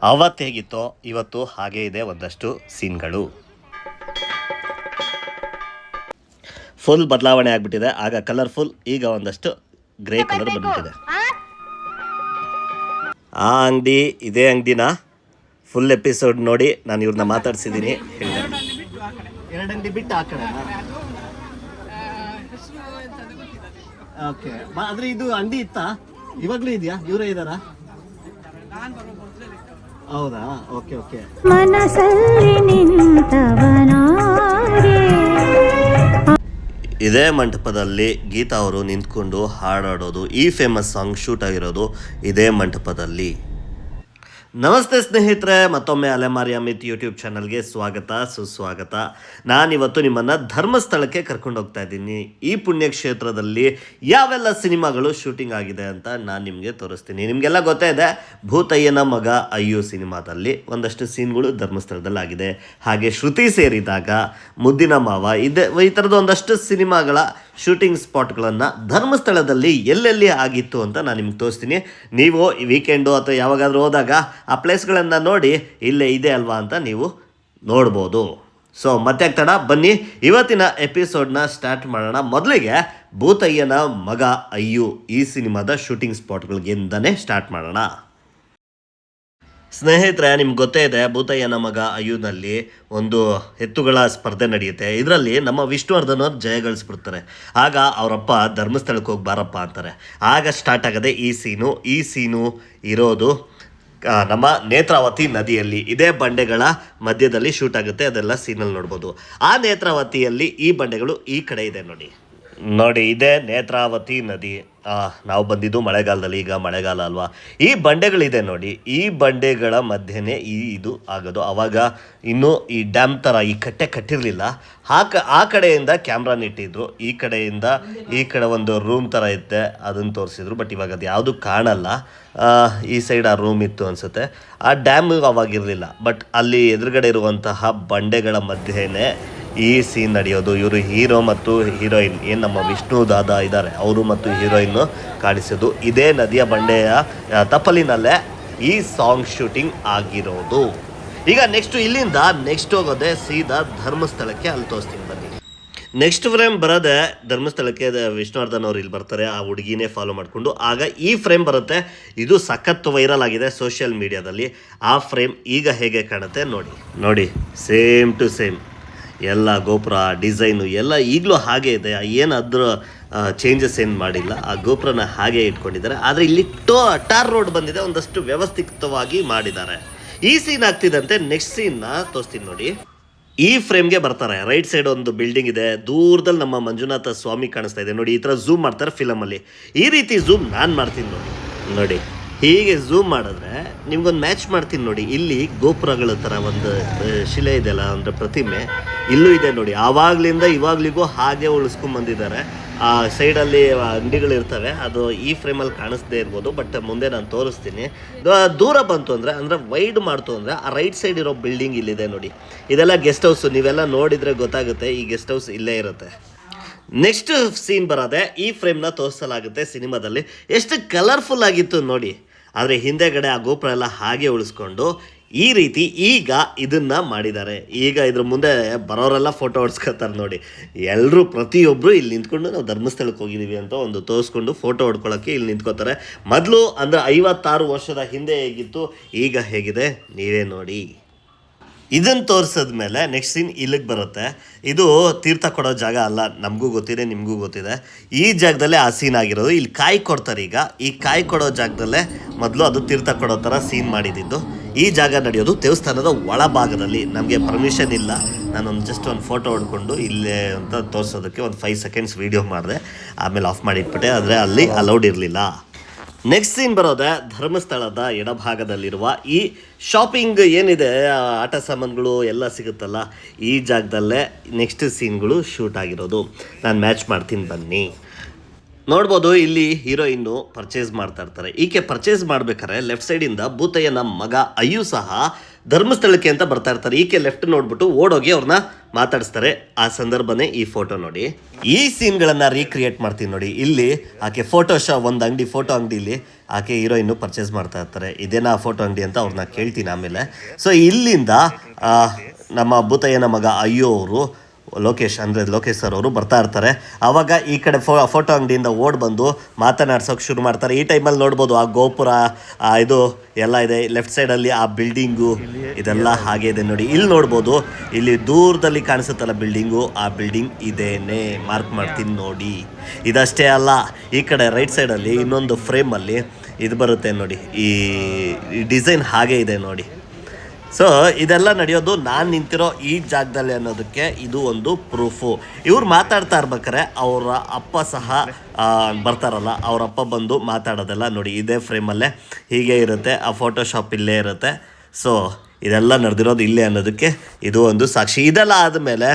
ಅವತ್ತು ಹೇಗಿತ್ತೋ ಇವತ್ತು ಹಾಗೇ ಇದೆ ಒಂದಷ್ಟು ಸೀನ್ಗಳು. ಫುಲ್ ಬದಲಾವಣೆ ಆಗಿಬಿಟ್ಟಿದೆ. ಆಗ ಕಲರ್ಫುಲ್, ಈಗ ಒಂದಷ್ಟು ಗ್ರೇ ಕಲರ್ ಬಂದ್ಬಿಟ್ಟಿದೆ. ಆ ಅಂಗಡಿ ಇದೇ ಅಂಗಡಿನ ಫುಲ್ ಎಪಿಸೋಡ್ ನೋಡಿ ನಾನು ಇವ್ರನ್ನ ಮಾತಾಡ್ಸಿದ್ದೀನಿ. 2 ಅಂಗಡಿ ಬಿಟ್ಟು ಆ ಕಡೆ. ಓಕೆ, ಆದ್ರೆ ಇದು ಅಂಗಡಿ ಇತ್ತಾ? ಇವಾಗ್ಲೂ ಇದೆಯಾ? ಇವರೇ ಇದ್ದಾರಾ? ಹೌದಾ? Okay okay. ಮನಸ್ಸಲ್ಲಿ ನಿಂತವನಾರೆ. ಇದೇ ಮಂಟಪದಲ್ಲಿ ಗೀತಾ ಅವರು ನಿಂತ್ಕೊಂಡು ಹಾಡಾಡೋದು, ಈ ಫೇಮಸ್ ಸಾಂಗ್ ಶೂಟ್ ಆಗಿರೋದು ಇದೇ ಮಂಟಪದಲ್ಲಿ. ನಮಸ್ತೆ ಸ್ನೇಹಿತರೆ, ಮತ್ತೊಮ್ಮೆ ಅಲೆಮಾರಿ ಅಮಿತ್ ಯೂಟ್ಯೂಬ್ ಚಾನಲ್ಗೆ ಸ್ವಾಗತ ಸುಸ್ವಾಗತ. ನಾನಿವತ್ತು ನಿಮ್ಮನ್ನು ಧರ್ಮಸ್ಥಳಕ್ಕೆ ಕರ್ಕೊಂಡು ಹೋಗ್ತಾ ಇದ್ದೀನಿ. ಈ ಪುಣ್ಯಕ್ಷೇತ್ರದಲ್ಲಿ ಯಾವೆಲ್ಲ ಸಿನಿಮಾಗಳು ಶೂಟಿಂಗ್ ಆಗಿದೆ ಅಂತ ನಾನು ನಿಮಗೆ ತೋರಿಸ್ತೀನಿ. ನಿಮಗೆಲ್ಲ ಗೊತ್ತೇ ಇದೆ, ಭೂತಯ್ಯನ ಮಗ ಅಯ್ಯು ಸಿನಿಮಾದಲ್ಲಿ ಒಂದಷ್ಟು ಸೀನ್ಗಳು ಧರ್ಮಸ್ಥಳದಲ್ಲಿ ಆಗಿದೆ. ಹಾಗೆ ಶ್ರುತಿ ಸೇರಿದಾಗ, ಮುದ್ದಿನ ಮಾವ, ಈ ಥರದ ಒಂದಷ್ಟು ಸಿನಿಮಾಗಳ ಶೂಟಿಂಗ್ ಸ್ಪಾಟ್ಗಳನ್ನು ಧರ್ಮಸ್ಥಳದಲ್ಲಿ ಎಲ್ಲೆಲ್ಲಿ ಆಗಿತ್ತು ಅಂತ ನಾನು ನಿಮ್ಗೆ ತೋರಿಸ್ತೀನಿ. ನೀವು ಈ ವೀಕೆಂಡು ಅಥವಾ ಯಾವಾಗಾದರೂ ಹೋದಾಗ ಆ ಪ್ಲೇಸ್ಗಳನ್ನು ನೋಡಿ ಇಲ್ಲೇ ಇದೆ ಅಲ್ವಾ ಅಂತ ನೀವು ನೋಡ್ಬೋದು. ಸೊ ಮತ್ತೆ ತಡ, ಬನ್ನಿ ಇವತ್ತಿನ ಎಪಿಸೋಡ್ನ ಸ್ಟಾರ್ಟ್ ಮಾಡೋಣ. ಮೊದಲಿಗೆ ಭೂತಯ್ಯನ ಮಗ ಅಯ್ಯು ಈ ಸಿನಿಮಾದ ಶೂಟಿಂಗ್ ಸ್ಪಾಟ್ಗಳಿಂದನೇ ಸ್ಟಾರ್ಟ್ ಮಾಡೋಣ. ಸ್ನೇಹಿತರೆ, ನಿಮ್ಗೆ ಗೊತ್ತೇ ಇದೆ, ಭೂತಯ್ಯನ ಮಗ ಅಯ್ಯುನಲ್ಲಿ ಒಂದು ಎತ್ತುಗಳ ಸ್ಪರ್ಧೆ ನಡೆಯುತ್ತೆ. ಇದರಲ್ಲಿ ನಮ್ಮ ವಿಷ್ಣುವರ್ಧನ್ ಅವ್ರು ಜಯಗಳಿಸ್ಬಿಡ್ತಾರೆ. ಆಗ ಅವರಪ್ಪ ಧರ್ಮಸ್ಥಳಕ್ಕೆ ಹೋಗಿ ಬಾರಪ್ಪ ಅಂತಾರೆ. ಆಗ ಸ್ಟಾರ್ಟ್ ಆಗದೆ ಈ ಸೀನು ಇರೋದು ನಮ್ಮ ನೇತ್ರಾವತಿ ನದಿಯಲ್ಲಿ. ಇದೇ ಬಂಡೆಗಳ ಮಧ್ಯದಲ್ಲಿ ಶೂಟ್ ಆಗುತ್ತೆ, ಅದೆಲ್ಲ ಸೀನಲ್ಲಿ ನೋಡ್ಬೋದು. ಆ ನೇತ್ರಾವತಿಯಲ್ಲಿ ಈ ಬಂಡೆಗಳು ಈ ಕಡೆ ಇದೆ ನೋಡಿ ಇದೇ ನೇತ್ರಾವತಿ ನದಿ. ನಾವು ಬಂದಿದ್ದು ಮಳೆಗಾಲದಲ್ಲಿ, ಈಗ ಮಳೆಗಾಲ ಅಲ್ವಾ. ಈ ಬಂಡೆಗಳಿದೆ ನೋಡಿ, ಈ ಬಂಡೆಗಳ ಮಧ್ಯೆನೇ ಇದು ಆಗೋದು. ಆವಾಗ ಇನ್ನೂ ಈ ಡ್ಯಾಮ್ ಥರ ಈ ಕಟ್ಟೆ ಕಟ್ಟಿರಲಿಲ್ಲ. ಆ ಕಡೆಯಿಂದ ಕ್ಯಾಮ್ರಾನ ಇಟ್ಟಿದ್ರು, ಈ ಕಡೆಯಿಂದ ಈ ಕಡೆ ಒಂದು ರೂಮ್ ಥರ ಇತ್ತೆ, ಅದನ್ನು ತೋರಿಸಿದ್ರು. ಬಟ್ ಇವಾಗ ಅದು ಯಾವುದು ಕಾಣಲ್ಲ. ಈ ಸೈಡ್ ಆ ರೂಮ್ ಇತ್ತು ಅನಿಸುತ್ತೆ. ಆ ಡ್ಯಾಮ್ ಅವಾಗಿರಲಿಲ್ಲ. ಬಟ್ ಅಲ್ಲಿ ಎದುರುಗಡೆ ಇರುವಂತಹ ಬಂಡೆಗಳ ಮಧ್ಯೆನೇ ಈ ಸೀನ್ ನಡೆಯೋದು. ಇವರು ಹೀರೋ ಮತ್ತು ಹೀರೋಯಿನ್, ಏನು ನಮ್ಮ ವಿಷ್ಣು ದಾದಾ ಇದ್ದಾರೆ, ಅವರು ಮತ್ತು ಹೀರೋಯಿನ್ನು ಕಾಣಿಸೋದು ಇದೇ ನದಿಯ ಬಂಡೆಯ ತಪ್ಪಲಿನಲ್ಲೇ ಈ ಸಾಂಗ್ ಶೂಟಿಂಗ್ ಆಗಿರೋದು. ಈಗ ಇಲ್ಲಿಂದ ನೆಕ್ಸ್ಟ್ ಹೋಗೋದೆ ಸೀದಾ ಧರ್ಮಸ್ಥಳಕ್ಕೆ. ಅಲ್ಲಿ ತೋರಿಸ್ತೀನಿ ಬನ್ನಿ. ನೆಕ್ಸ್ಟ್ ಫ್ರೇಮ್ ಬರೋದೆ ಧರ್ಮಸ್ಥಳಕ್ಕೆ. ವಿಷ್ಣುವರ್ಧನ್ ಅವರು ಇಲ್ಲಿ ಬರ್ತಾರೆ, ಆ ಹುಡುಗಿನೇ ಫಾಲೋ ಮಾಡಿಕೊಂಡು. ಆಗ ಈ ಫ್ರೇಮ್ ಬರುತ್ತೆ, ಇದು ಸಖತ್ ವೈರಲ್ ಆಗಿದೆ ಸೋಷಿಯಲ್ ಮೀಡಿಯಾದಲ್ಲಿ. ಆ ಫ್ರೇಮ್ ಈಗ ಹೇಗೆ ಕಾಣುತ್ತೆ ನೋಡಿ, ಸೇಮ್ ಟು ಸೇಮ್ ಎಲ್ಲ ಗೋಪುರ ಡಿಸೈನು ಎಲ್ಲ ಈಗಲೂ ಹಾಗೆ ಇದೆ. ಏನಾದರೂ ಚೇಂಜಸ್ ಏನು ಮಾಡಿಲ್ಲ. ಆ ಗೋಪುರನ ಹಾಗೆ ಇಟ್ಕೊಂಡಿದ್ದಾರೆ. ಆದರೆ ಇಲ್ಲಿ ಟಾರ್ ರೋಡ್ ಬಂದಿದೆ, ಒಂದಷ್ಟು ವ್ಯವಸ್ಥಿತವಾಗಿ ಮಾಡಿದ್ದಾರೆ. ಈ ಸೀನ್ ಆಗ್ತಿದ್ದಂತೆ ನೆಕ್ಸ್ಟ್ ಸೀನ್ನ ತೋರಿಸ್ತೀನಿ ನೋಡಿ. ಈ ಫ್ರೇಮ್ಗೆ ಬರ್ತಾರೆ. ರೈಟ್ ಸೈಡ್ ಒಂದು ಬಿಲ್ಡಿಂಗ್ ಇದೆ, ದೂರದಲ್ಲಿ ನಮ್ಮ ಮಂಜುನಾಥ ಸ್ವಾಮಿ ಕಾಣಿಸ್ತಾ ಇದೆ ನೋಡಿ. ಈ ಥರ ಝೂಮ್ ಮಾಡ್ತಾರೆ ಫಿಲಮಲ್ಲಿ. ಈ ರೀತಿ ಝೂಮ್ ನಾನು ಮಾಡ್ತೀನಿ ನೋಡಿ. ಹೀಗೆ ಝೂಮ್ ಮಾಡಿದ್ರೆ ನಿಮ್ಗೊಂದು ಮ್ಯಾಚ್ ಮಾಡ್ತೀನಿ ನೋಡಿ. ಇಲ್ಲಿ ಗೋಪುರಗಳ ಥರ ಒಂದು ಶಿಲೆ ಇದೆಯಲ್ಲ, ಅಂದರೆ ಪ್ರತಿಮೆ ಇಲ್ಲೂ ಇದೆ ನೋಡಿ. ಆವಾಗಲಿಂದ ಇವಾಗಲಿಗೂ ಹಾಗೆ ಉಳಿಸ್ಕೊಂಬಂದಿದ್ದಾರೆ. ಆ ಸೈಡಲ್ಲಿ ಅಂಗಡಿಗಳಿರ್ತವೆ, ಅದು ಈ ಫ್ರೇಮಲ್ಲಿ ಕಾಣಿಸ್ದೇ ಇರ್ಬೋದು. ಬಟ್ ಮುಂದೆ ನಾನು ತೋರಿಸ್ತೀನಿ. ದೂರ ಬಂತು ಅಂದರೆ ವೈಡ್ ಮಾಡ್ತು ಅಂದರೆ ಆ ರೈಟ್ ಸೈಡ್ ಇರೋ ಬಿಲ್ಡಿಂಗ್ ಇಲ್ಲಿದೆ ನೋಡಿ. ಇದೆಲ್ಲ ಗೆಸ್ಟ್ ಹೌಸು. ನೀವೆಲ್ಲ ನೋಡಿದರೆ ಗೊತ್ತಾಗುತ್ತೆ, ಈ ಗೆಸ್ಟ್ ಹೌಸ್ ಇಲ್ಲೇ ಇರುತ್ತೆ. ನೆಕ್ಸ್ಟ್ ಸೀನ್ ಬರೋದೆ ಈ ಫ್ರೇಮ್ನ ತೋರಿಸಲಾಗುತ್ತೆ ಸಿನಿಮಾದಲ್ಲಿ. ಎಷ್ಟು ಕಲರ್ಫುಲ್ ಆಗಿತ್ತು ನೋಡಿ. ಆದರೆ ಹಿಂದೆಗಡೆ ಆ ಗೋಪುರ ಎಲ್ಲ ಹಾಗೆ ಉಳಿಸ್ಕೊಂಡು ಈ ರೀತಿ ಈಗ ಇದನ್ನು ಮಾಡಿದ್ದಾರೆ. ಈಗ ಇದ್ರ ಮುಂದೆ ಬರೋರೆಲ್ಲ ಫೋಟೋ ಹೊಡ್ಸ್ಕೊತಾರೆ ನೋಡಿ. ಎಲ್ಲರೂ ಪ್ರತಿಯೊಬ್ಬರು ಇಲ್ಲಿ ನಿಂತ್ಕೊಂಡು ನಾವು ಧರ್ಮಸ್ಥಳಕ್ಕೆ ಹೋಗಿದ್ದೀವಿ ಅಂತ ಒಂದು ತೋರಿಸ್ಕೊಂಡು ಫೋಟೋ ಹೊಡ್ಕೊಳ್ಳೋಕ್ಕೆ ಇಲ್ಲಿ ನಿಂತ್ಕೋತಾರೆ. ಮೊದಲು ಅಂದರೆ 56 ವರ್ಷದ ಹಿಂದೆ ಹೇಗಿತ್ತು, ಈಗ ಹೇಗಿದೆ ನೀವೇ ನೋಡಿ. ಇದನ್ನು ತೋರಿಸಿದ್ಮೇಲೆ ನೆಕ್ಸ್ಟ್ ಸೀನ್ ಇಲ್ಲಿಗೆ ಬರುತ್ತೆ. ಇದು ತೀರ್ಥ ಕೊಡೋ ಜಾಗ ಅಲ್ಲ, ನಮಗೂ ಗೊತ್ತಿದೆ, ನಿಮಗೂ ಗೊತ್ತಿದೆ. ಈ ಜಾಗದಲ್ಲೇ ಆ ಸೀನ್ ಆಗಿರೋದು. ಇಲ್ಲಿ ಕಾಯಿ ಕೊಡ್ತಾರೆ. ಈಗ ಈ ಕಾಯಿ ಕೊಡೋ ಜಾಗದಲ್ಲೇ ಮೊದಲು ಅದು ತೀರ್ಥ ಕೊಡೋ ಥರ ಸೀನ್ ಮಾಡಿದ್ದು. ಈ ಜಾಗ ನಡೆಯೋದು ದೇವಸ್ಥಾನದ ಒಳಭಾಗದಲ್ಲಿ. ನಮಗೆ ಪರ್ಮಿಷನ್ ಇಲ್ಲ. ನಾನೊಂದು ಜಸ್ಟ್ ಒಂದು ಫೋಟೋ ಹೊಡ್ಕೊಂಡು ಇಲ್ಲೇ ಅಂತ ತೋರಿಸೋದಕ್ಕೆ ಒಂದು 5 ಸೆಕೆಂಡ್ಸ್ ವೀಡಿಯೋ ಮಾಡಿದೆ, ಆಮೇಲೆ ಆಫ್ ಮಾಡಿಟ್ಬಿಟ್ಟೆ. ಆದರೆ ಅಲ್ಲಿ ಅಲೌಡ್ ಇರಲಿಲ್ಲ. ನೆಕ್ಸ್ಟ್ ಸೀನ್ ಬರೋದೆ ಧರ್ಮಸ್ಥಳದ ಎಡಭಾಗದಲ್ಲಿರುವ ಈ ಶಾಪಿಂಗ್ ಏನಿದೆ, ಆಟ ಸಾಮಾನುಗಳು ಎಲ್ಲ ಸಿಗುತ್ತಲ್ಲ, ಈ ಜಾಗದಲ್ಲೇ ನೆಕ್ಸ್ಟ್ ಸೀನ್ಗಳು ಶೂಟ್ ಆಗಿರೋದು. ನಾನು ಮ್ಯಾಚ್ ಮಾಡ್ತೀನಿ ಬನ್ನಿ. ನೋಡ್ಬೋದು, ಇಲ್ಲಿ ಹೀರೋಯಿನ್ನು ಪರ್ಚೇಸ್ ಮಾಡ್ತಾ ಇರ್ತಾರೆ. ಈಕೆ ಪರ್ಚೇಸ್ ಮಾಡ್ಬೇಕಾದ್ರೆ ಲೆಫ್ಟ್ ಸೈಡಿಂದ ಭೂತಯ್ಯನ ಮಗ ಅಯ್ಯು ಸಹ ಧರ್ಮಸ್ಥಳಕ್ಕೆ ಅಂತ ಬರ್ತಾ ಇರ್ತಾರೆ. ಈಕೆ ಲೆಫ್ಟ್ ನೋಡ್ಬಿಟ್ಟು ಓಡೋಗಿ ಅವ್ರನ್ನ ಮಾತಾಡಿಸ್ತಾರೆ. ಆ ಸಂದರ್ಭನೇ ಈ ಫೋಟೋ ನೋಡಿ. ಈ ಸೀನ್ಗಳನ್ನು ರೀಕ್ರಿಯೇಟ್ ಮಾಡ್ತೀನಿ ನೋಡಿ. ಇಲ್ಲಿ ಆಕೆ ಒಂದು ಅಂಗಡಿ ಫೋಟೋ ಅಂಗಡಿಲಿ ಆಕೆ ಹೀರೋಯಿನ್ನು ಪರ್ಚೇಸ್ ಮಾಡ್ತಾ ಇರ್ತಾರೆ. ಇದೇನಾ ಫೋಟೋ ಅಂಗಡಿ ಅಂತ ಅವ್ರನ್ನ ಕೇಳ್ತೀನಿ ಆಮೇಲೆ. ಸೊ ಇಲ್ಲಿಂದ ನಮ್ಮ ಭೂತಯ್ಯನ ಮಗ ಅಯ್ಯೋ ಅವರು ಲೋಕೇಶ್ ಸರ್ ಅವರು ಬರ್ತಾ ಇರ್ತಾರೆ. ಆವಾಗ ಈ ಕಡೆ ಫೋಟೋ ಅಂಗಡಿಯಿಂದ ಬಂದು ಮಾತನಾಡ್ಸೋಕೆ ಶುರು ಮಾಡ್ತಾರೆ. ಈ ಟೈಮಲ್ಲಿ ನೋಡ್ಬೋದು ಆ ಗೋಪುರ ಇದು ಎಲ್ಲ ಇದೆ. ಲೆಫ್ಟ್ ಸೈಡಲ್ಲಿ ಆ ಬಿಲ್ಡಿಂಗು ಇದೆಲ್ಲ ಹಾಗೆ ಇದೆ ನೋಡಿ. ಇಲ್ಲಿ ನೋಡ್ಬೋದು, ಇಲ್ಲಿ ದೂರದಲ್ಲಿ ಕಾಣಿಸುತ್ತಲ್ಲ ಬಿಲ್ಡಿಂಗು, ಆ ಬಿಲ್ಡಿಂಗ್ ಇದೇನೆ ಮಾರ್ಕ್ ಮಾಡ್ತೀನಿ ನೋಡಿ. ಇದಷ್ಟೇ ಅಲ್ಲ, ಈ ಕಡೆ ರೈಟ್ ಸೈಡಲ್ಲಿ ಇನ್ನೊಂದು ಫ್ರೇಮಲ್ಲಿ ಇದು ಬರುತ್ತೆ ನೋಡಿ. ಈ ಡಿಸೈನ್ ಹಾಗೆ ಇದೆ ನೋಡಿ. ಸೊ ಇದೆಲ್ಲ ನಡೆಯೋದು ನಾನು ನಿಂತಿರೋ ಈ ಜಾಗದಲ್ಲಿ ಅನ್ನೋದಕ್ಕೆ ಇದು ಒಂದು ಪ್ರೂಫು. ಇವ್ರು ಮಾತಾಡ್ತಾ ಇರ್ಬೇಕಾರೆ ಅವರ ಅಪ್ಪ ಸಹ ಬರ್ತಾರಲ್ಲ, ಅವರ ಅಪ್ಪ ಬಂದು ಮಾತಾಡೋದೆಲ್ಲ ನೋಡಿ ಇದೇ ಫ್ರೇಮಲ್ಲೇ ಹೀಗೆ ಇರುತ್ತೆ. ಆ ಫೋಟೋಶಾಪ್ ಇಲ್ಲೇ ಇರುತ್ತೆ. ಸೊ ಇದೆಲ್ಲ ನಡೆದಿರೋದು ಇಲ್ಲೇ ಅನ್ನೋದಕ್ಕೆ ಇದು ಒಂದು ಸಾಕ್ಷಿ. ಇದೆಲ್ಲ ಆದಮೇಲೆ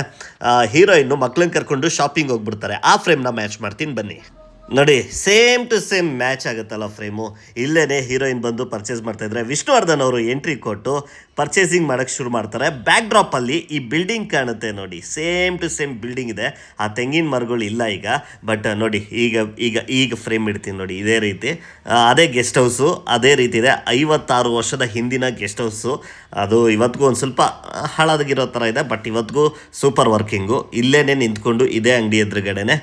ಹೀರೋಯಿನ್ನು ಮಕ್ಳನ್ನ ಕರ್ಕೊಂಡು ಶಾಪಿಂಗ್ ಹೋಗ್ಬಿಡ್ತಾರೆ. ಆ ಫ್ರೇಮ್ನ ಮ್ಯಾಚ್ ಮಾಡ್ತೀನಿ ಬನ್ನಿ ನೋಡಿ. ಸೇಮ್ ಟು ಸೇಮ್ ಮ್ಯಾಚ್ ಆಗುತ್ತಲ್ಲ ಫ್ರೇಮು. ಇಲ್ಲೇ ಹೀರೋಯಿನ್ ಬಂದು ಪರ್ಚೇಸ್ ಮಾಡ್ತಾಯಿದ್ರೆ ವಿಷ್ಣುವರ್ಧನ್ ಅವರು ಎಂಟ್ರಿ ಕೊಟ್ಟು ಪರ್ಚೇಸಿಂಗ್ ಮಾಡೋಕ್ಕೆ ಶುರು ಮಾಡ್ತಾರೆ. ಬ್ಯಾಕ್ ಡ್ರಾಪಲ್ಲಿ ಈ ಬಿಲ್ಡಿಂಗ್ ಕಾಣುತ್ತೆ ನೋಡಿ. ಸೇಮ್ ಟು ಸೇಮ್ ಬಿಲ್ಡಿಂಗ್ ಇದೆ. ಆ ತೆಂಗಿನ ಮರಗಳು ಇಲ್ಲ ಈಗ, ಬಟ್ ನೋಡಿ ಈಗ ಫ್ರೇಮ್ ಇಡ್ತೀನಿ ನೋಡಿ. ಇದೇ ರೀತಿ ಅದೇ ಗೆಸ್ಟ್ ಹೌಸು ಅದೇ ರೀತಿ ಇದೆ. 56 ವರ್ಷದ ಹಿಂದಿನ ಗೆಸ್ಟ್ ಹೌಸು. ಅದು ಇವತ್ತಿಗೂ ಒಂದು ಸ್ವಲ್ಪ ಹಾಳಾಗಿರೋ ಥರ ಇದೆ, ಬಟ್ ಇವತ್ತಿಗೂ ಸೂಪರ್ ವರ್ಕಿಂಗು. ಇಲ್ಲೇ ನಿಂತ್ಕೊಂಡು ಇದೇ ಅಂಗಡಿ ಎದುರುಗಡೆನೆ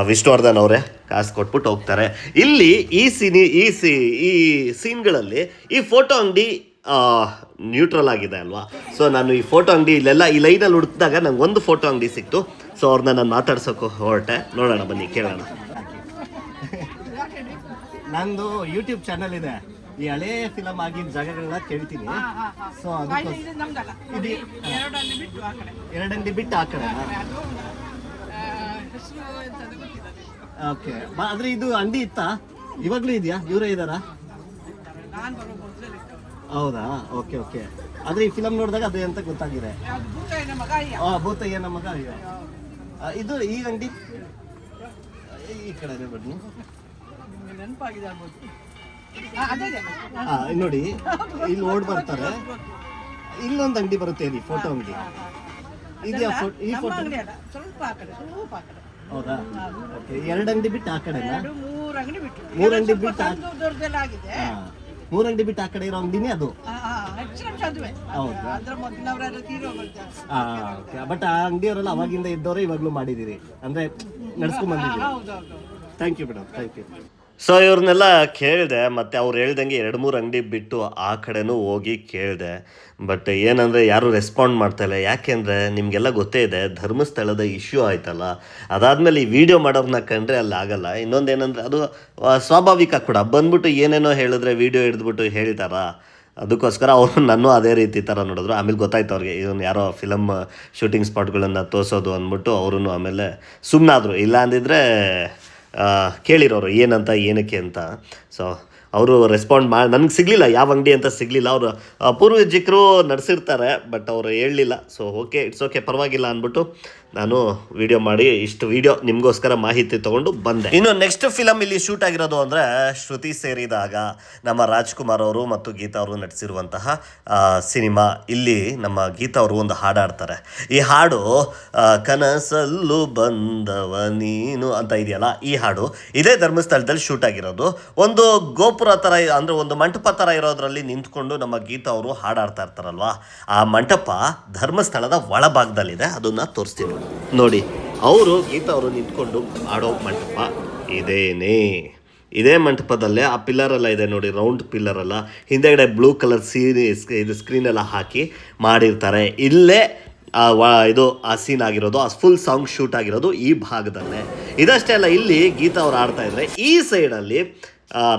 ವಿಷ್ಣುವರ್ಧನ್ ಅವರೇ ಕಾಸು ಕೊಟ್ಬಿಟ್ಟು ಹೋಗ್ತಾರೆ. ಇಲ್ಲಿ ಈ ಸೀನ್ಗಳಲ್ಲಿ ಈ ಫೋಟೋ ಅಂಗಡಿ ನ್ಯೂಟ್ರಲ್ ಆಗಿದೆ ಅಲ್ವಾ. ಸೊ ನಾನು ಈ ಫೋಟೋ ಅಂಗಡಿ ಇಲ್ಲೆಲ್ಲ ಈ ಲೈನಲ್ಲಿ ಹುಡುಕಿದಾಗ ನಂಗೆ ಒಂದು ಫೋಟೋ ಅಂಗಡಿ ಸಿಕ್ತು. ಸೊ ಅವ್ರನ್ನ ನಾನು ಮಾತಾಡ್ಸೋಕೆ ಹೊರಟೆ. ನೋಡೋಣ ಬನ್ನಿ, ಕೇಳೋಣ. ನಂದು ಯೂಟ್ಯೂಬ್ ಚಾನಲ್ ಇದೆ. ಈ ಹಳೇ ಫಿಲಮ್ ಆಗಿದ್ದ ಜಾಗಗಳನ್ನ ಕೇಳ್ತೀನಿ. ಸೊ ಎರಡಂಡಿ ಬಿಟ್ಟು ಆ ಕಡೆ. ಓಕೆ, ಆದ್ರೆ ಇದು ಅಂಗಡಿ ಇತ್ತಾ? ಇವಾಗ್ಲೂ ಇದೆಯಾ? ಇವರೇ ಇದಾರಾ? ಹೌದಾ? Okay okay. ಆದ್ರೆ ಈ ಫಿಲಮ್ ನೋಡಿದಾಗ ಅದೇ ಅಂತ ಗೊತ್ತಾಗಿದೆ. ಭೂತಯ್ಯನ ಮಗ ಅಯ್ಯೋ. ಇದು ಈ ಅಂಗಡಿ ಈ ಕಡೆ ಬನ್ನಿ. ನೋಡಿ, ಇಲ್ಲಿ ಬರ್ತಾರೆ. ಇಲ್ಲೊಂದು ಅಂಗಡಿ ಬರುತ್ತೆ ಇಲ್ಲಿ ಫೋಟೋ ಅಂಗಡಿ ಇದೆಯಾ? ಈ ಫೋಟೋ ಹೌದಾ? ಓಕೆ. ಎರಡು ಅಂಗಡಿ ಬಿಟ್ಟು ಆ ಕಡೆ, ಮೂರು ಅಂಗಡಿ ಬಿಟ್ಟು ಆ ಕಡೆ ಇರೋ ಅಂಗಡಿನೇ ಅದು. ಬಟ್ ಆ ಅಂಗಡಿಯವರೆಲ್ಲ ಅವಾಗಿಂದ ಇದ್ದವರು ಇವಾಗ್ಲೂ ಮಾಡಿದಿರಿ ಅಂದ್ರೆ ನಡ್ಸ್ಕೊಂಡ್ ಬಂದಿದ್ದೀರಿ. Thank you madam, thank you. So ಇವ್ರನ್ನೆಲ್ಲ ಕೇಳಿದೆ, ಮತ್ತು ಅವ್ರು ಹೇಳ್ದಂಗೆ 2-3 ಅಂಗಡಿ ಬಿಟ್ಟು ಆ ಕಡೆನೂ ಹೋಗಿ ಕೇಳಿದೆ. ಬಟ್ ಏನಂದರೆ ಯಾರೂ ರೆಸ್ಪಾಂಡ್ ಮಾಡ್ತಾಯಿಲ್ಲ. ಯಾಕೆಂದರೆ ನಿಮಗೆಲ್ಲ ಗೊತ್ತೇ ಇದೆ, ಧರ್ಮಸ್ಥಳದ ಇಶ್ಯೂ ಆಯ್ತಲ್ಲ, ಅದಾದಮೇಲೆ ಈ ವಿಡಿಯೋ ಮಾಡೋರನ್ನ ಕಂಡ್ರೆ ಅಲ್ಲಿ ಆಗಲ್ಲ. ಇನ್ನೊಂದೇನೆಂದರೆ ಅದು ಸ್ವಾಭಾವಿಕ ಕೂಡ. ಬಂದ್ಬಿಟ್ಟು ಏನೇನೋ ಹೇಳಿದ್ರೆ ವಿಡಿಯೋ ಹಿಡಿದ್ಬಿಟ್ಟು ಹೇಳ್ತಾರ. ಅದಕ್ಕೋಸ್ಕರ ಅವರು ನಾನು ಅದೇ ರೀತಿ ಥರ ನೋಡಿದ್ರು. ಆಮೇಲೆ ಗೊತ್ತಾಯ್ತು ಅವ್ರಿಗೆ ಇವನು ಯಾರೋ ಫಿಲಮ್ ಶೂಟಿಂಗ್ ಸ್ಪಾಟ್ಗಳನ್ನು ತೋರಿಸೋದು ಅಂದ್ಬಿಟ್ಟು ಅವರು ಆಮೇಲೆ ಸುಮ್ಮನಾದರು. ಇಲ್ಲ ಅಂದಿದ್ರೆ ಕೇಳಿರೋರು ಏನಂತ ಏನಕ್ಕೆ ಅಂತ. ಸೊ ಅವರು ರೆಸ್ಪಾಂಡ್ ನನಗೆ ಸಿಗಲಿಲ್ಲ, ಯಾವ ಅಂಗಡಿ ಅಂತ ಸಿಗಲಿಲ್ಲ. ಅವರು ಪೂರ್ವಜಿಕರು ನಡೆಸಿರ್ತಾರೆ, ಬಟ್ ಅವರು ಹೇಳಲಿಲ್ಲ. ಸೊ ಇಟ್ಸ್ ಓಕೆ, ಪರವಾಗಿಲ್ಲ ಅಂದ್ಬಿಟ್ಟು ನಾನು ವಿಡಿಯೋ ಮಾಡಿ ಇಷ್ಟು ವಿಡಿಯೋ ನಿಮಗೋಸ್ಕರ ಮಾಹಿತಿ ತೊಗೊಂಡು ಬಂದೆ. ಇನ್ನು ನೆಕ್ಸ್ಟ್ ಫಿಲಮ್ ಇಲ್ಲಿ ಶೂಟ್ ಆಗಿರೋದು ಅಂದರೆ ಶ್ರುತಿ ಸೇರಿದಾಗ ನಮ್ಮ ರಾಜ್ಕುಮಾರ್ ಅವರು ಮತ್ತು ಗೀತಾ ಅವರು ನಟಿಸಿರುವಂತಹ ಸಿನಿಮಾ. ಇಲ್ಲಿ ನಮ್ಮ ಗೀತಾ ಅವರು ಒಂದು ಹಾಡು ಹಾಡ್ತಾರೆ. ಈ ಹಾಡು ಕನಸಲ್ಲು ಬಂದವ ನೀನು ಅಂತ ಇದೆಯಲ್ಲ, ಈ ಹಾಡು ಇದೇ ಧರ್ಮಸ್ಥಳದಲ್ಲಿ ಶೂಟ್ ಆಗಿರೋದು. ಒಂದು ಗೋಪುರ ಥರ ಅಂದರೆ ಒಂದು ಮಂಟಪ ಥರ ಇರೋದ್ರಲ್ಲಿ ನಿಂತ್ಕೊಂಡು ನಮ್ಮ ಗೀತಾ ಅವರು ಹಾಡಾಡ್ತಾ ಇರ್ತಾರಲ್ವ, ಆ ಮಂಟಪ ಧರ್ಮಸ್ಥಳದ ಒಳಭಾಗದಲ್ಲಿದೆ. ಅದನ್ನು ತೋರಿಸ್ತೀನಿ ನೋಡಿ. ಅವರು ಗೀತಾ ಅವರು ನಿಂತ್ಕೊಂಡು ಆಡೋ ಮಂಟಪ ಇದೇ ಮಂಟಪದಲ್ಲೇ ಆ ಪಿಲ್ಲರೆಲ್ಲ ಇದೆ ನೋಡಿ, ರೌಂಡ್ ಪಿಲ್ಲರೆಲ್ಲ ಹಿಂದೆಗಡೆ ಬ್ಲೂ ಕಲರ್ ಇದು ಸ್ಕ್ರೀನೆಲ್ಲ ಹಾಕಿ ಮಾಡಿರ್ತಾರೆ. ಇಲ್ಲೇ ಆ ಸೀನ್ ಆಗಿರೋದು, ಆ ಫುಲ್ ಸಾಂಗ್ ಶೂಟ್ ಆಗಿರೋದು ಈ ಭಾಗದಲ್ಲೇ. ಇದಷ್ಟೇ ಅಲ್ಲ, ಇಲ್ಲಿ ಗೀತಾ ಅವರು ಆಡ್ತಾ ಇದ್ರೆ ಈ ಸೈಡಲ್ಲಿ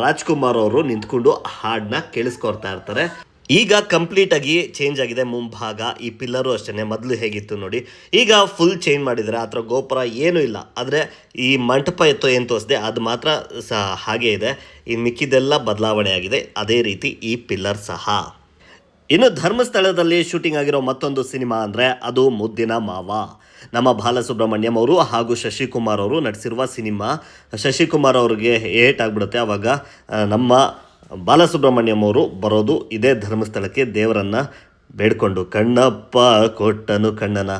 ರಾಜ್ಕುಮಾರ್ ಅವರು ನಿಂತ್ಕೊಂಡು ಹಾಡನ್ನ ಕೇಳಿಸ್ಕೊಳ್ತಾ ಇರ್ತಾರೆ. ಈಗ ಕಂಪ್ಲೀಟಾಗಿ ಚೇಂಜ್ ಆಗಿದೆ ಮುಂಭಾಗ. ಈ ಪಿಲ್ಲರು ಅಷ್ಟೇ, ಮೊದಲು ಹೇಗಿತ್ತು ನೋಡಿ, ಈಗ ಫುಲ್ ಚೇಂಜ್ ಮಾಡಿದರೆ. ಆ ಥರ ಗೋಪುರ ಏನೂ ಇಲ್ಲ, ಆದರೆ ಈ ಮಂಟಪ ಏನು ತೋರಿಸಿದೆ ಅದು ಮಾತ್ರ ಹಾಗೇ ಇದೆ. ಈ ಮಿಕ್ಕಿದೆಲ್ಲ ಬದಲಾವಣೆ ಆಗಿದೆ. ಅದೇ ರೀತಿ ಈ ಪಿಲ್ಲರ್ ಸಹ. ಇನ್ನು ಧರ್ಮಸ್ಥಳದಲ್ಲಿ ಶೂಟಿಂಗ್ ಆಗಿರೋ ಮತ್ತೊಂದು ಸಿನಿಮಾ ಅಂದರೆ ಅದು ಮುದ್ದಿನ ಮಾವ. ನಮ್ಮ ಬಾಲಸುಬ್ರಹ್ಮಣ್ಯಂ ಅವರು ಹಾಗೂ ಶಶಿಕುಮಾರ್ ಅವರು ನಟಿಸಿರುವ ಸಿನಿಮಾ. ಶಶಿಕುಮಾರ್ ಅವ್ರಿಗೆ ಏಟ್ ಆಗಿಬಿಡುತ್ತೆ. ಆವಾಗ ನಮ್ಮ ಬಾಲಸುಬ್ರಹ್ಮಣ್ಯಂ ಅವರು ಬರೋದು ಇದೇ ಧರ್ಮಸ್ಥಳಕ್ಕೆ ದೇವರನ್ನು ಬೇಡ್ಕೊಂಡು ಕಣ್ಣಪ್ಪ ಕೊಟ್ಟನು ಕಣ್ಣನ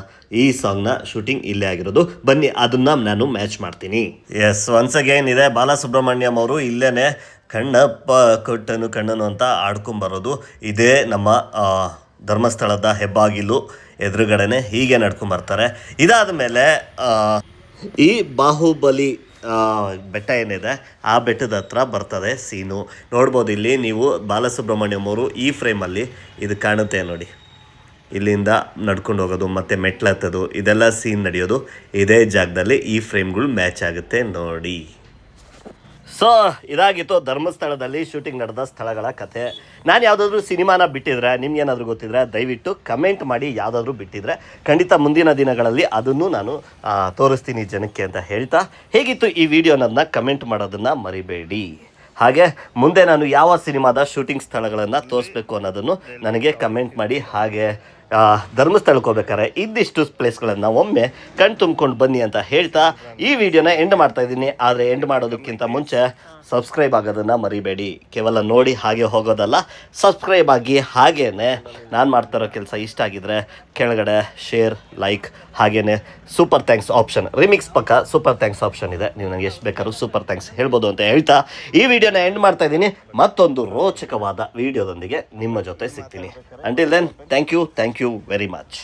ಈ ಸಾಂಗ್ನ ಶೂಟಿಂಗ್ ಇಲ್ಲೇ ಆಗಿರೋದು. ಬನ್ನಿ ಅದನ್ನ ನಾನು ಮ್ಯಾಚ್ ಮಾಡ್ತೀನಿ. ಎಸ್, ಒನ್ಸ್ ಅಗೇನ್ ಇದೆ ಬಾಲಸುಬ್ರಹ್ಮಣ್ಯಂ ಅವರು ಇಲ್ಲೇನೆ ಕಣ್ಣಪ್ಪ ಕೊಟ್ಟನು ಕಣ್ಣನು ಅಂತ ಆಡ್ಕೊಂಬರೋದು. ಇದೇ ನಮ್ಮ ಧರ್ಮಸ್ಥಳದ ಹೆಬ್ಬಾಗಿಲು ಎದುರುಗಡೆನೆ ಹೀಗೆ ನಡ್ಕೊಂಬರ್ತಾರೆ. ಇದಾದ ಮೇಲೆ ಈ ಬಾಹುಬಲಿ ಬೆಟ್ಟ ಏನಿದೆ ಆ ಬೆಟ್ಟದ ಹತ್ರ ಬರ್ತದೆ ಸೀನು. ನೋಡ್ಬೋದು ಇಲ್ಲಿ ನೀವು ಬಾಲಸುಬ್ರಹ್ಮಣ್ಯಂ ಅವರು ಈ ಫ್ರೇಮಲ್ಲಿ ಇದು ಕಾಣುತ್ತೆ ನೋಡಿ, ಇಲ್ಲಿಂದ ನಡ್ಕೊಂಡು ಹೋಗೋದು ಮತ್ತು ಮೆಟ್ಲು ಹತ್ತೋದು ಇದೆಲ್ಲ ಸೀನ್ ನಡೆಯೋದು ಇದೇ ಜಾಗದಲ್ಲಿ. ಈ ಫ್ರೇಮ್ಗಳು ಮ್ಯಾಚ್ ಆಗುತ್ತೆ ನೋಡಿ. ಸೊ ಇದಾಗಿತ್ತು ಧರ್ಮಸ್ಥಳದಲ್ಲಿ ಶೂಟಿಂಗ್ ನಡೆದ ಸ್ಥಳಗಳ ಕಥೆ. ನಾನು ಯಾವುದಾದ್ರೂ ಸಿನಿಮಾನ ಬಿಟ್ಟಿದ್ರೆ ನಿಮ್ಗೇನಾದರೂ ಗೊತ್ತಿದ್ರೆ ದಯವಿಟ್ಟು ಕಮೆಂಟ್ ಮಾಡಿ. ಯಾವುದಾದ್ರೂ ಬಿಟ್ಟಿದ್ರೆ ಖಂಡಿತ ಮುಂದಿನ ದಿನಗಳಲ್ಲಿ ಅದನ್ನು ನಾನು ತೋರಿಸ್ತೀನಿ ಜನಕ್ಕೆ ಅಂತ ಹೇಳ್ತಾ, ಹೇಗಿತ್ತು ಈ ವಿಡಿಯೋ ಅನ್ನೋದನ್ನ ಕಮೆಂಟ್ ಮಾಡೋದನ್ನು ಮರಿಬೇಡಿ. ಹಾಗೆ ಮುಂದೆ ನಾನು ಯಾವ ಸಿನಿಮಾದ ಶೂಟಿಂಗ್ ಸ್ಥಳಗಳನ್ನು ತೋರಿಸ್ಬೇಕು ಅನ್ನೋದನ್ನು ನನಗೆ ಕಮೆಂಟ್ ಮಾಡಿ. ಹಾಗೆ ಧರ್ಮಸ್ಥಳಕ್ಕೆ ಹೋಗ್ಬೇಕಾದ್ರೆ ಇದ್ದಿಷ್ಟು ಪ್ಲೇಸ್ಗಳನ್ನು ಒಮ್ಮೆ ಕಣ್ ತುಂಬ್ಕೊಂಡು ಬನ್ನಿ ಅಂತ ಹೇಳ್ತಾ ಈ ವಿಡಿಯೋನ ಎಂಡ್ ಮಾಡ್ತಾ ಇದ್ದೀನಿ. ಆದರೆ ಎಂಡ್ ಮಾಡೋದಕ್ಕಿಂತ ಮುಂಚೆ ಸಬ್ಸ್ಕ್ರೈಬ್ ಆಗೋದನ್ನು ಮರಿಬೇಡಿ. ಕೇವಲ ನೋಡಿ ಹಾಗೆ ಹೋಗೋದಲ್ಲ, ಸಬ್ಸ್ಕ್ರೈಬ್ ಆಗಿ. ಹಾಗೇನೆ ನಾನು ಮಾಡ್ತಾರೋ ಕೆಲಸ ಇಷ್ಟ ಆಗಿದ್ರೆ ಕೆಳಗಡೆ ಶೇರ್, ಲೈಕ್, ಹಾಗೇನೆ ಸೂಪರ್ ಥ್ಯಾಂಕ್ಸ್ ಆಪ್ಷನ್, ರಿಮಿಕ್ಸ್ ಪಕ್ಕ ಸೂಪರ್ ಥ್ಯಾಂಕ್ಸ್ ಆಪ್ಷನ್ ಇದೆ, ನೀವು ನನಗೆ ಎಷ್ಟು ಬೇಕಾದ್ರೂ ಸೂಪರ್ ಥ್ಯಾಂಕ್ಸ್ ಹೇಳ್ಬೋದು ಅಂತ ಹೇಳ್ತಾ ಈ ವಿಡಿಯೋನ ಎಂಡ್ ಮಾಡ್ತಾ ಇದ್ದೀನಿ. ಮತ್ತೊಂದು ರೋಚಕವಾದ ವಿಡಿಯೋದೊಂದಿಗೆ ನಿಮ್ಮ ಜೊತೆ ಸಿಗ್ತೀನಿ. Until then, thank you very much.